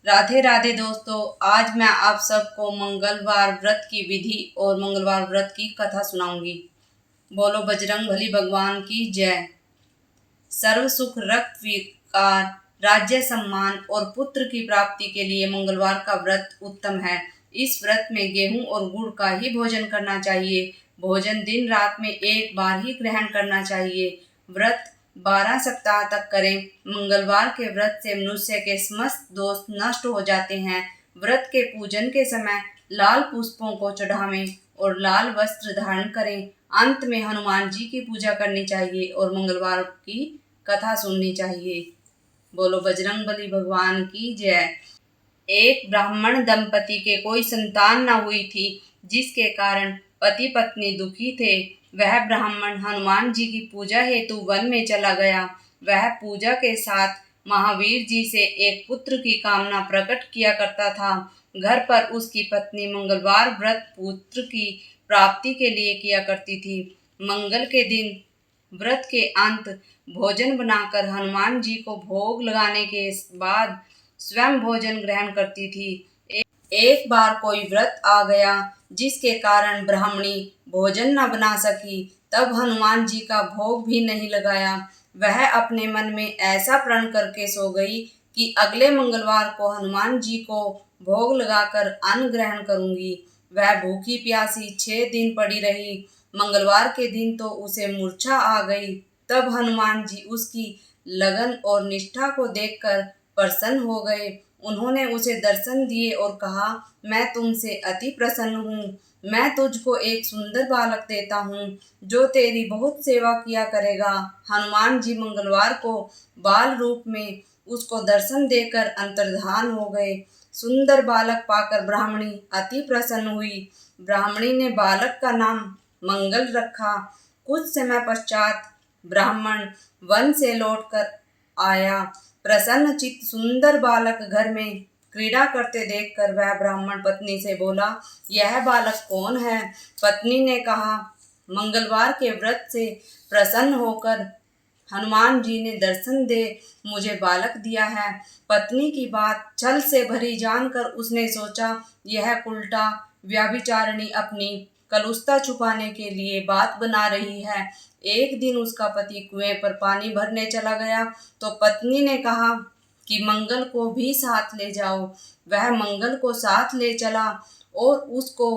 राधे राधे दोस्तों। आज मैं आप सबको मंगलवार व्रत की विधि और मंगलवार व्रत की कथा सुनाऊंगी। बोलो बजरंग बली भगवान की जय। सर्व सुख, रक्त विकार, राज्य सम्मान और पुत्र की प्राप्ति के लिए मंगलवार का व्रत उत्तम है। इस व्रत में गेहूं और गुड़ का ही भोजन करना चाहिए। भोजन दिन रात में एक बार ही ग्रहण करना चाहिए। व्रत 12 सप्ताह तक करें। मंगलवार के व्रत से मनुष्य के समस्त दोष नष्ट हो जाते हैं। व्रत के पूजन के समय लाल पुष्पों को चढ़ावें और लाल वस्त्र धारण करें। अंत में हनुमान जी की पूजा करनी चाहिए और मंगलवार की कथा सुननी चाहिए। बोलो बजरंग बली भगवान की जय। एक ब्राह्मण दंपति के कोई संतान न हुई थी, जिसके कारण पति पत्नी दुखी थे। वह ब्राह्मण हनुमान जी की पूजा हेतु वन में चला गया। वह पूजा के साथ महावीर जी से एक पुत्र की कामना प्रकट किया करता था। घर पर उसकी पत्नी मंगलवार व्रत पुत्र की प्राप्ति के लिए किया करती थी। मंगल के दिन व्रत के अंत भोजन बनाकर हनुमान जी को भोग लगाने के बाद स्वयं भोजन ग्रहण करती थी। एक बार कोई व्रत आ गया, जिसके कारण ब्राह्मणी भोजन न बना सकी। तब हनुमान जी का भोग भी नहीं लगाया। वह अपने मन में ऐसा प्रण करके सो गई कि अगले मंगलवार को हनुमान जी को भोग लगाकर अन्न ग्रहण करूंगी। वह भूखी प्यासी 6 दिन पड़ी रही। मंगलवार के दिन तो उसे मूर्छा आ गई। तब हनुमान जी उसकी लगन और निष्ठा को देखकर प्रसन्न हो गए। उन्होंने उसे दर्शन दिए और कहा, मैं तुमसे अति प्रसन्न हूँ। मैं तुझको एक सुंदर बालक देता हूँ, जो तेरी बहुत सेवा किया करेगा। हनुमान जी मंगलवार को बाल रूप में उसको दर्शन देकर अंतर्धान हो गए। सुंदर बालक पाकर ब्राह्मणी अति प्रसन्न हुई। ब्राह्मणी ने बालक का नाम मंगल रखा। कुछ समय पश्चात ब्राह्मण वन से लौटकर आया। प्रसन्न चित्त सुंदर बालक घर में क्रीड़ा करते देखकर वह ब्राह्मण पत्नी से बोला, यह बालक कौन है? पत्नी ने कहा, मंगलवार के व्रत से प्रसन्न होकर हनुमान जी ने दर्शन दे मुझे बालक दिया है। पत्नी की बात छल से भरी जानकर उसने सोचा, यह उल्टा व्यभिचारिणी अपनी कलुषता छुपाने के लिए बात बना रही है। एक दिन उसका पति कुएं पर पानी भरने चला गया तो पत्नी ने कहा कि मंगल को भी साथ ले जाओ। वह मंगल को साथ ले चला और उसको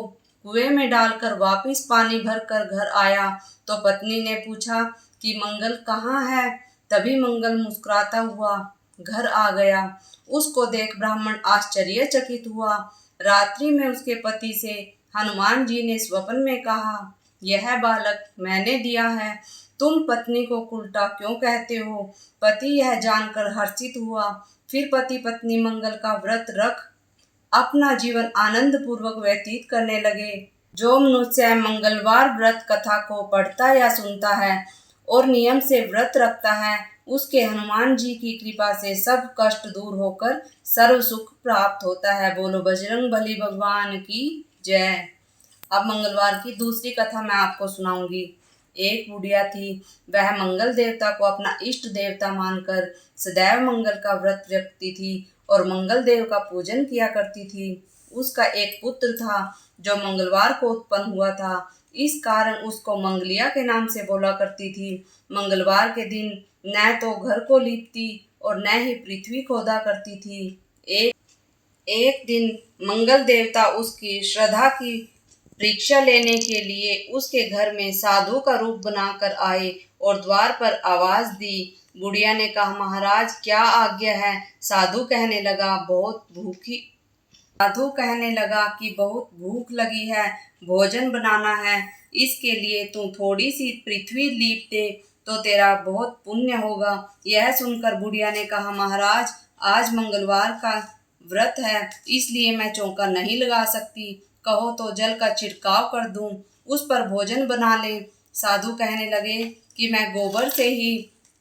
कुएं में डालकर वापस पानी भरकर घर आया तो पत्नी ने पूछा कि मंगल कहाँ है? तभी मंगल मुस्कुराता हुआ घर आ गया। उसको देख ब्राह्मण आश्चर्यचकित हुआ। रात्रि में उसके पति से हनुमान जी ने स्वप्न में कहा, यह बालक मैंने दिया है। तुम पत्नी को उल्टा क्यों कहते हो? पति यह जानकर हर्षित हुआ। फिर पति पत्नी मंगल का व्रत रख अपना जीवन आनंद पूर्वक व्यतीत करने लगे। जो मनुष्य मंगलवार व्रत कथा को पढ़ता या सुनता है और नियम से व्रत रखता है, उसके हनुमान जी की कृपा से सब कष्ट दूर होकर सर्व सुख प्राप्त होता है। बोलो बजरंग बली भगवान की जय। अब मंगलवार की दूसरी कथा मैं आपको सुनाऊंगी। एक बुढ़िया थी। वह मंगल देवता को अपना इष्ट देवता मानकर सदैव मंगल का व्रत रखती थी और मंगल देव का पूजन किया करती थी। उसका एक पुत्र था जो मंगलवार को उत्पन्न हुआ था। इस कारण उसको मंगलिया के नाम से बोला करती थी। मंगलवार के दिन न तो घर को लीपती और न ही पृथ्वी खोदा करती थी। एक दिन मंगल देवता उसकी श्रद्धा की परीक्षा लेने के लिए उसके घर में साधु का रूप बनाकर आए और द्वार पर आवाज दी। बुढ़िया ने कहा, महाराज क्या आज्ञा है? साधु कहने लगा कि बहुत भूख लगी है, भोजन बनाना है। इसके लिए तू थोड़ी सी पृथ्वी लीप दे तो तेरा बहुत पुण्य होगा। यह सुनकर बुढ़िया ने कहा, महाराज आज मंगलवार का व्रत है, इसलिए मैं चौका नहीं लगा सकती। कहो तो जल का छिड़काव कर दूं, उस पर भोजन बना ले। साधु कहने लगे कि मैं गोबर से ही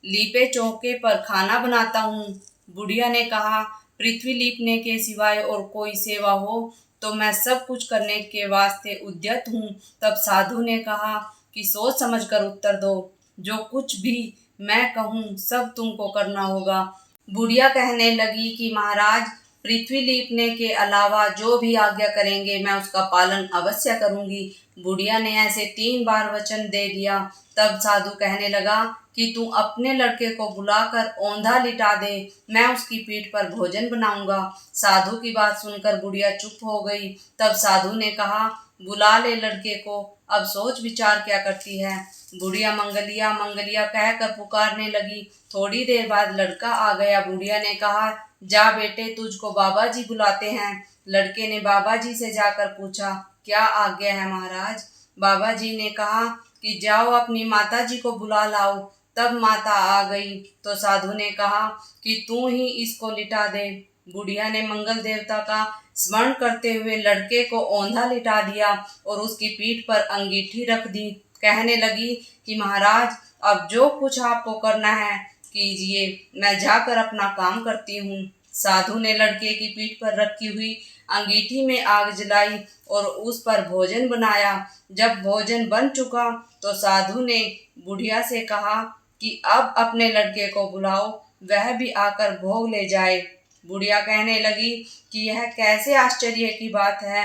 लीपे चौके पर खाना बनाता हूँ। बुढ़िया ने कहा, पृथ्वी लीपने के सिवाय और कोई सेवा हो तो मैं सब कुछ करने के वास्ते उद्यत हूँ। तब साधु ने कहा कि सोच समझ कर उत्तर दो, जो कुछ भी मैं कहूँ सब तुमको करना होगा। बुढ़िया कहने लगी कि महाराज पृथ्वी लीपने के अलावा जो भी आज्ञा करेंगे मैं उसका पालन अवश्य करूंगी। बुढ़िया ने ऐसे 3 बार वचन दे दिया। तब साधु कहने लगा कि तू अपने लड़के को बुलाकर औंधा लिटा दे, मैं उसकी पीठ पर भोजन बनाऊंगा। साधु की बात सुनकर बुढ़िया चुप हो गई। तब साधु ने कहा, बुला ले लड़के को, अब सोच विचार क्या करती है। बुढ़िया मंगलिया मंगलिया कहकर पुकारने लगी। थोड़ी देर बाद लड़का आ गया। बुढ़िया ने कहा, जा बेटे, तुझको बाबा जी बुलाते हैं। लड़के ने बाबा जी से जाकर पूछा, क्या आज्ञा है महाराज। बाबा जी ने कहा कि जाओ अपनी माता जी को बुला लाओ। तब माता आ गई तो साधु ने कहा कि तू ही इसको लिटा दे। बुढ़िया ने मंगल देवता का स्मरण करते हुए लड़के को औंधा लिटा दिया और उसकी पीठ पर अंगीठी रख दी। कहने लगी कि महाराज, अब जो कुछ आपको करना है कीजिए, मैं जाकर अपना काम करती हूँ। साधु ने लड़के की पीठ पर रखी हुई अंगीठी में आग जलाई और उस पर भोजन बनाया। जब भोजन बन चुका तो साधु ने बुढ़िया से कहा कि अब अपने लड़के को बुलाओ, वह भी आकर भोग ले जाए। बुढ़िया कहने लगी कि यह कैसे आश्चर्य की बात है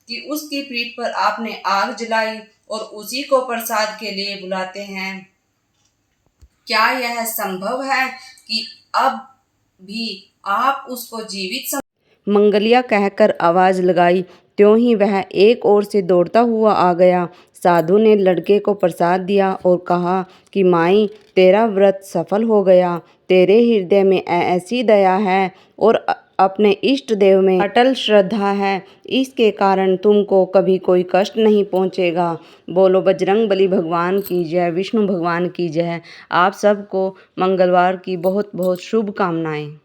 कि उसकी पीठ पर आपने आग जलाई और उसी को प्रसाद के लिए बुलाते हैं। क्या यह संभव है कि अब भी आप उसको जीवित मंगलिया कहकर आवाज लगाई। त्यों ही वह एक ओर से दौड़ता हुआ आ गया। साधु ने लड़के को प्रसाद दिया और कहा कि माई, तेरा व्रत सफल हो गया। तेरे हृदय में ऐसी दया है और अपने इष्ट देव में अटल श्रद्धा है, इसके कारण तुमको कभी कोई कष्ट नहीं पहुँचेगा। बोलो बजरंगबली भगवान की जय, विष्णु भगवान की जय। आप सबको मंगलवार की बहुत बहुत शुभकामनाएं।